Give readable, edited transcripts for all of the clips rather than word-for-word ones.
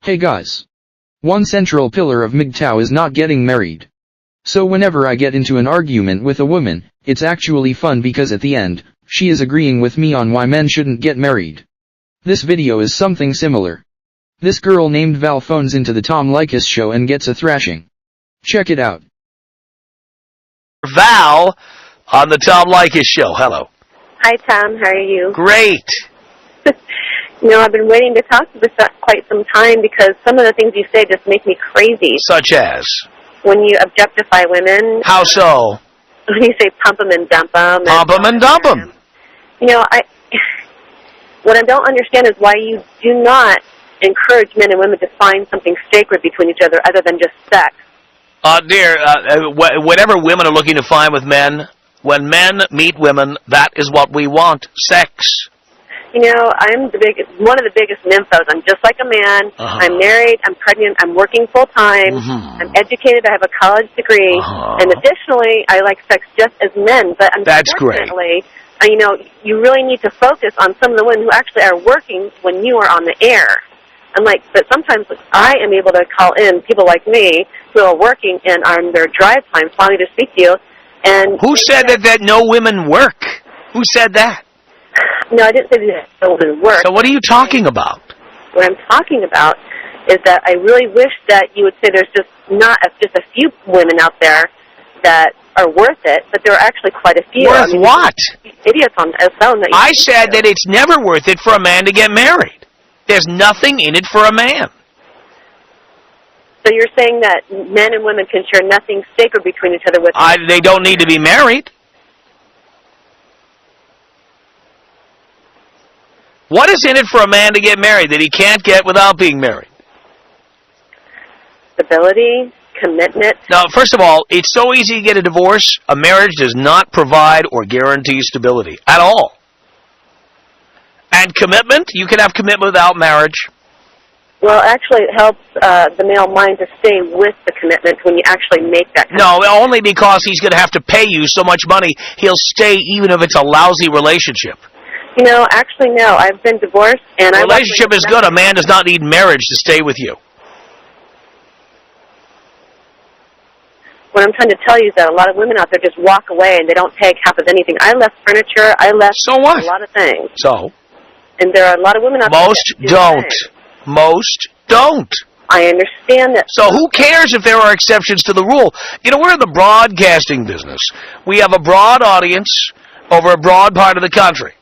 Hey guys. One central pillar of MGTOW is not getting married. So whenever I get into an argument with a woman, it's actually fun because at the end, she is agreeing with me on why men shouldn't get married. This video is something similar. This girl named Val phones into the Tom Leykis show and gets a thrashing. Check it out. Val on the Tom Leykis show. Hello. Hi, Tom. How are you? Great. I've been waiting to talk to you for quite some time because some of the things you say just make me crazy. Such as? When you objectify women. How so? When you say pump them and dump them. Pump them and dump them. What I don't understand is why you do not encourage men and women to find something sacred between each other other than just sex. Dear, whatever women are looking to find with men, when men meet women, that is what we want, sex. I'm one of the biggest nymphos. I'm just like a man. I'm married. I'm pregnant. I'm working full time. I'm educated. I have a college degree. And additionally, I like sex just as men. But unfortunately, you really need to focus on some of the women who actually are working when you are on the air. But sometimes I am able to call in people like me who are working and on their drive time, finally to speak to you. And who said that no women work? Who said that? No, I didn't say that no women work. So what are you talking about? What I'm talking about is that I really wish that you would say there's just a few women out there that are worth it, but there are actually quite a few. Worth what? Idiots on the phone that I said that it's never worth it for a man to get married. There's nothing in it for a man. So you're saying that men and women can share nothing sacred between each other with... They don't need to be married. What is in it for a man to get married that he can't get without being married? Stability, commitment. Now, first of all, it's so easy to get a divorce. A marriage does not provide or guarantee stability at all. And commitment, you can have commitment without marriage. Well, actually, it helps the male mind to stay with the commitment when you actually make that commitment. No, only because he's going to have to pay you so much money, he'll stay even if it's a lousy relationship. Actually, no. I've been divorced, and a relationship is good. A man does not need marriage to stay with you. What I'm trying to tell you is that a lot of women out there just walk away, and they don't take half of anything. I left furniture. I left a lot of things. So? And there are a lot of women out there Most don't. Most don't. I understand that. So who cares if there are exceptions to the rule? We're in the broadcasting business. We have a broad audience over a broad part of the country.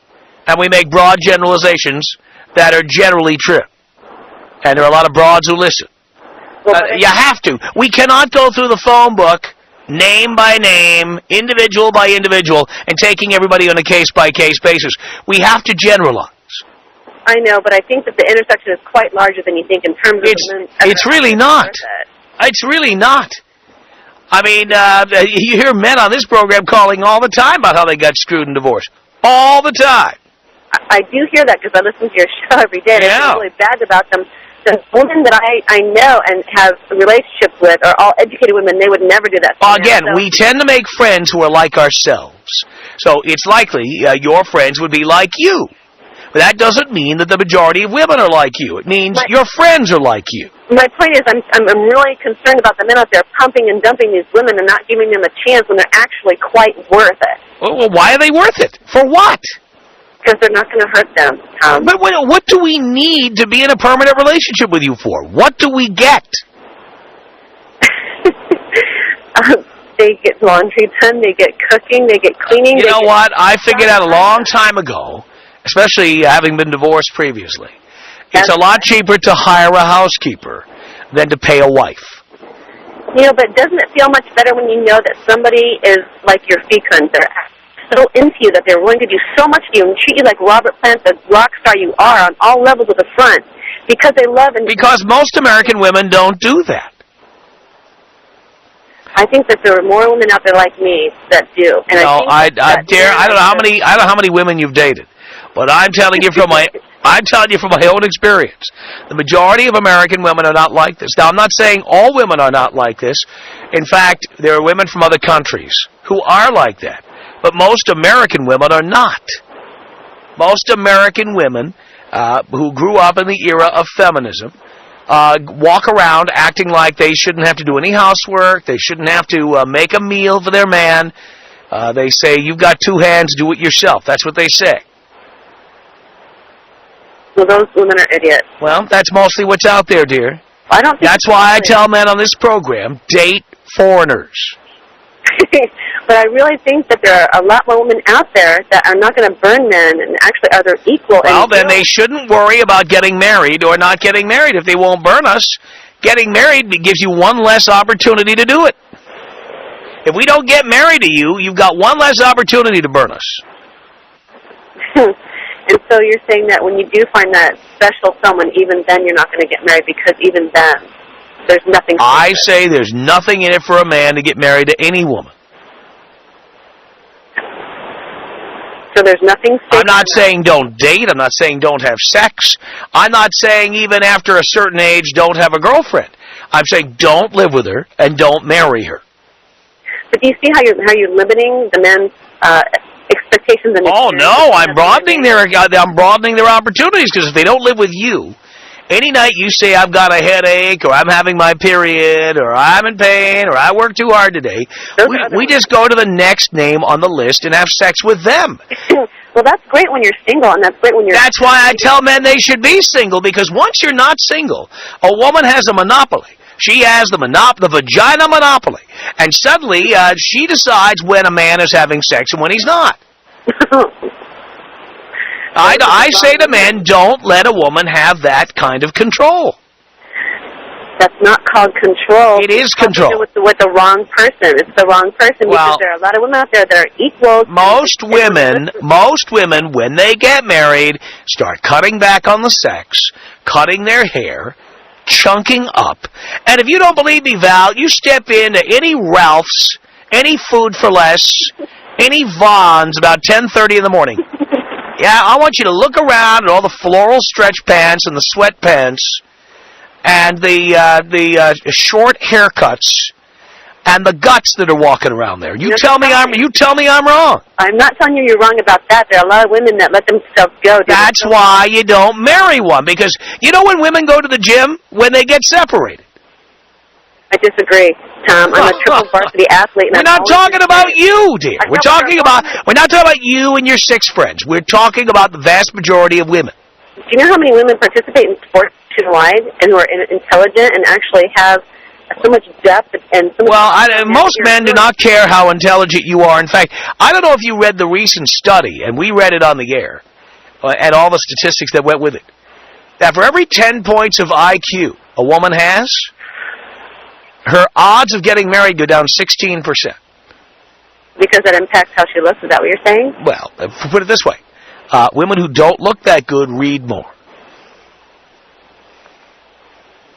And we make broad generalizations that are generally true. And there are a lot of broads who listen. You have to. We cannot go through the phone book, name by name, individual by individual, and taking everybody on a case-by-case basis. We have to generalize. I know, but I think that the intersection is quite larger than you think in terms of... It's really not. It's really not. I mean, you hear men on this program calling all the time about how they got screwed in divorce. All the time. I do hear that because I listen to your show every day, and I feel really bad about them. The women that I know and have relationships with are all educated women. They would never do that. Well, again, we tend to make friends who are like ourselves. So it's likely your friends would be like you. But that doesn't mean that the majority of women are like you. It means your friends are like you. My point is I'm really concerned about the men out there pumping and dumping these women and not giving them a chance when they're actually quite worth it. Well, why are they worth it? For what? Because they're not going to hurt them. But what do we need to be in a permanent relationship with you for? What do we get? They get laundry done, they get cooking, they get cleaning. You know what? I figured out a long time ago, especially having been divorced previously, it's a lot cheaper to hire a housekeeper than to pay a wife. But doesn't it feel much better when you know that somebody is like your fecund? They're so into you that they're willing to do so much for you and treat you like Robert Plant, the rock star you are on all levels of the front, because they love and... Because most American women don't do that. I think that there are more women out there like me that do. And I don't know how many women you've dated, but I'm telling you from my own experience, the majority of American women are not like this. Now, I'm not saying all women are not like this. In fact, there are women from other countries who are like that. But most American women are not. Most American women who grew up in the era of feminism walk around acting like they shouldn't have to do any housework, they shouldn't have to make a meal for their man. They say, you've got 2 hands, do it yourself. That's what they say. Well, those women are idiots. Well, that's mostly what's out there, dear. I don't think that's why I tell men on this program, date foreigners. But I really think that there are a lot more women out there that are not going to burn men and actually are their equal. Well, then they shouldn't worry about getting married or not getting married if they won't burn us. Getting married gives you one less opportunity to do it. If we don't get married to you, you've got one less opportunity to burn us. And so you're saying that when you do find that special someone, even then you're not going to get married because even then there's nothing. I say there's nothing in it for a man to get married to any woman. So there's nothing. I'm not saying don't date. I'm not saying don't have sex. I'm not saying even after a certain age don't have a girlfriend. I'm saying don't live with her and don't marry her. But do you see how you're limiting the men's expectations? And oh no, I'm broadening their opportunities, because if they don't live with you, any night you say I've got a headache or I'm having my period or I'm in pain or I worked too hard today, we just go to the next name on the list and have sex with them. Well, that's great when you're single, and that's great when you're... That's why I tell men they should be single, because once you're not single, a woman has a monopoly. She has the vagina monopoly. And suddenly, she decides when a man is having sex and when he's not. I say to men, don't let a woman have that kind of control. That's not called control. It is control. With the wrong person. It's the wrong person, because there are a lot of women out there that are equal. Most women, when they get married, start cutting back on the sex, cutting their hair, chunking up. And if you don't believe me, Val, you step into any Ralph's, any Food for Less, any Vons about 10:30 in the morning. Yeah, I want you to look around at all the floral stretch pants and the sweatpants and the short haircuts and the guts that are walking around there. You tell me I'm wrong. I'm not telling you you're wrong about that. There are a lot of women that let themselves go. That's why you don't marry one, because you know when women go to the gym? When they get separated. I disagree, Tom. I'm a triple varsity athlete. And we're not talking about you, dear. We're not talking about you and your 6 friends. We're talking about the vast majority of women. Do you know how many women participate in sports nationwide and who are intelligent and actually have so much depth and so much... most men do not care how intelligent you are. In fact, I don't know if you read the recent study, and we read it on the air, and all the statistics that went with it, that for every 10 points of IQ a woman has, her odds of getting married go down 16%. Because that impacts how she looks? Is that what you're saying? Well, put it this way. Women who don't look that good read more.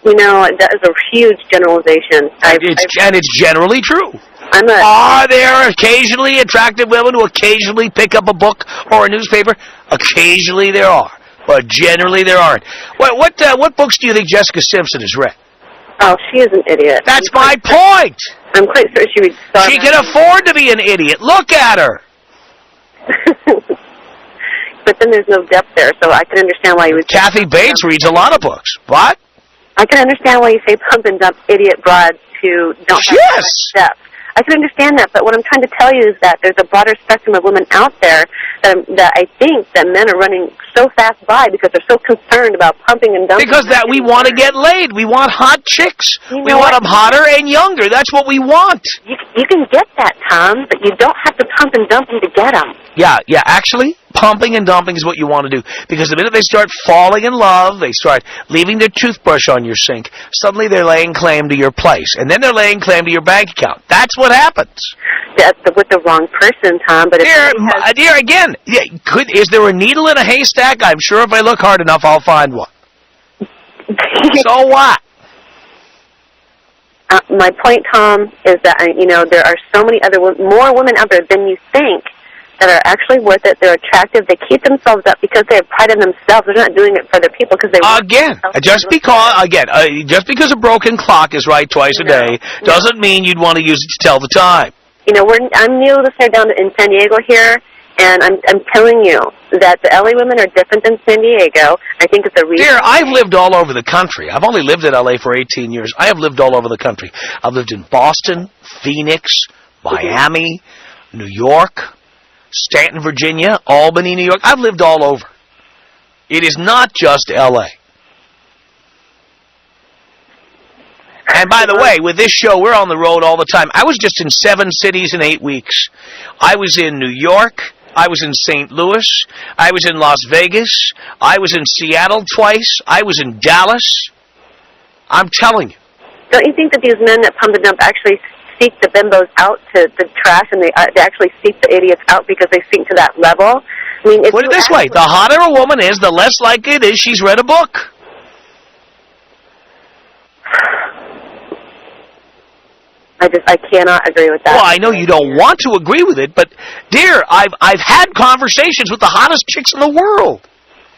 You know, that is a huge generalization. And it's generally true. Are there occasionally attractive women who occasionally pick up a book or a newspaper? Occasionally there are. But generally there aren't. What books do you think Jessica Simpson has read? Oh, she is an idiot. That's my point. I'm quite sure she reads... She can afford to be an idiot. Look at her. But then there's no depth there, so I can understand why you would... Kathy Bates reads a lot of books. What? I can understand why you say pump and dump idiot broads who don't have much depth. I can understand that, but what I'm trying to tell you is that there's a broader spectrum of women out there that I think that men are running so fast by because they're so concerned about pumping and dumping. Because we want to get laid. We want hot chicks. We want them hotter and younger. That's what we want. You can get that, Tom, but you don't have to pump and dump them to get them. Yeah, actually, pumping and dumping is what you want to do. Because the minute they start falling in love, they start leaving their toothbrush on your sink, suddenly they're laying claim to your place. And then they're laying claim to your bank account. That's what happens. That's with the wrong person, Tom. But dear, again, is there a needle in a haystack? I'm sure if I look hard enough, I'll find one. So what? My point, Tom, is that there are so many more women out there than you think that are actually worth it. They're attractive. They keep themselves up because they have pride in themselves. They're not doing it for other people because they just because a broken clock is right twice a day doesn't mean you'd want to use it to tell the time. I'm new listener down in San Diego here, And I'm telling you that the LA women are different than San Diego. I think it's a reason. Dear, I've lived all over the country. I've only lived in LA for 18 years. I have lived all over the country. I've lived in Boston, Phoenix, Miami, New York, Stanton, Virginia, Albany, New York. I've lived all over. It is not just LA. And by the way, with this show, we're on the road all the time. I was just in 7 cities in 8 weeks. I was in New York. I was in St. Louis. I was in Las Vegas. I was in Seattle twice. I was in Dallas. I'm telling you. Don't you think that these men that pump and dump actually seek the bimbos out to the trash, and they actually seek the idiots out because they sink to that level? I mean, put it this way: the hotter a woman is, the less likely it is she's read a book. I cannot agree with that. Well, I know you don't want to agree with it, but dear, I've had conversations with the hottest chicks in the world.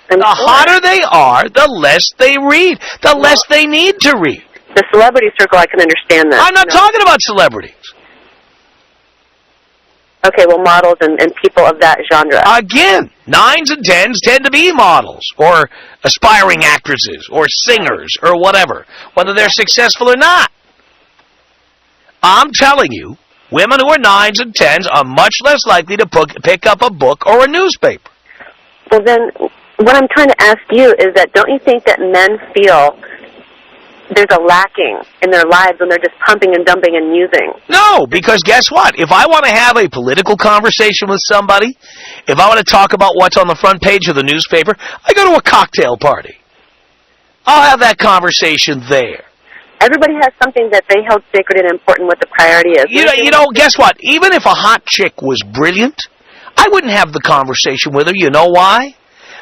The hotter they are, the less they read, the less they need to read. The celebrity circle, I can understand that. I'm not talking about celebrities. Okay, well, models and people of that genre. Again, 9s and 10s tend to be models or aspiring actresses or singers or whatever, whether they're successful or not. I'm telling you, women who are 9s and 10s are much less likely to pick up a book or a newspaper. Well, then, what I'm trying to ask you is that don't you think that men feel there's a lacking in their lives when they're just pumping and dumping and using? No, because guess what? If I want to have a political conversation with somebody, if I want to talk about what's on the front page of the newspaper, I go to a cocktail party. I'll have that conversation there. Everybody has something that they held sacred and important what the priority is. You know, guess what? Even if a hot chick was brilliant, I wouldn't have the conversation with her. You know why?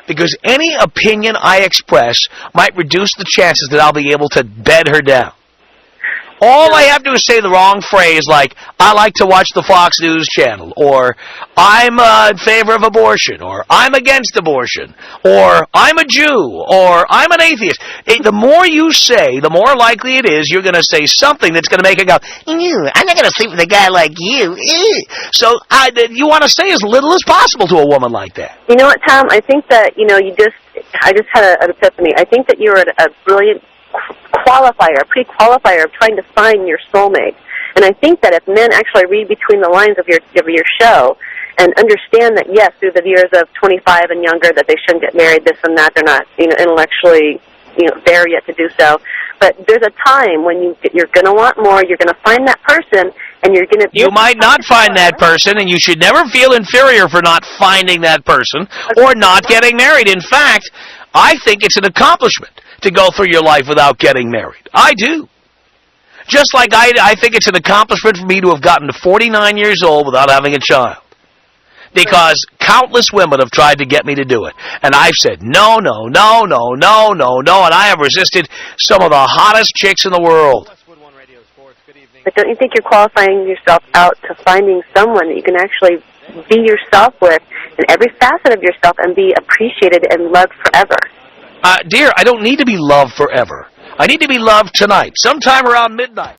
Because any opinion I express might reduce the chances that I'll be able to bed her down. All I have to do is say the wrong phrase like, I like to watch the Fox News channel, or I'm in favor of abortion, or I'm against abortion, or I'm a Jew, or I'm an atheist. The more you say, the more likely it is you're going to say something that's going to make her go, I'm not going to sleep with a guy like you. So you want to say as little as possible to a woman like that. You know what, Tom? I think that, I just had an epiphany. I think that you're a brilliant pre-qualifier of trying to find your soulmate. And I think that if men actually read between the lines of your show and understand that, yes, through the years of 25 and younger, that they shouldn't get married, this and that, they're not, intellectually, there yet to do so. But there's a time when you're going to want more, you're going to find that person, and you're going to... You might not find that person, and you should never feel inferior for not finding that person or not getting married. In fact, I think it's an accomplishment to go through your life without getting married. I do. Just like I think it's an accomplishment for me to have gotten to 49 years old without having a child. Because countless women have tried to get me to do it. And I've said, no, no, no, no, no, no, no, and I have resisted some of the hottest chicks in the world. But don't you think you're qualifying yourself out to finding someone that you can actually be yourself with in every facet of yourself and be appreciated and loved forever? Dear, I don't need to be loved forever. I need to be loved tonight, sometime around midnight.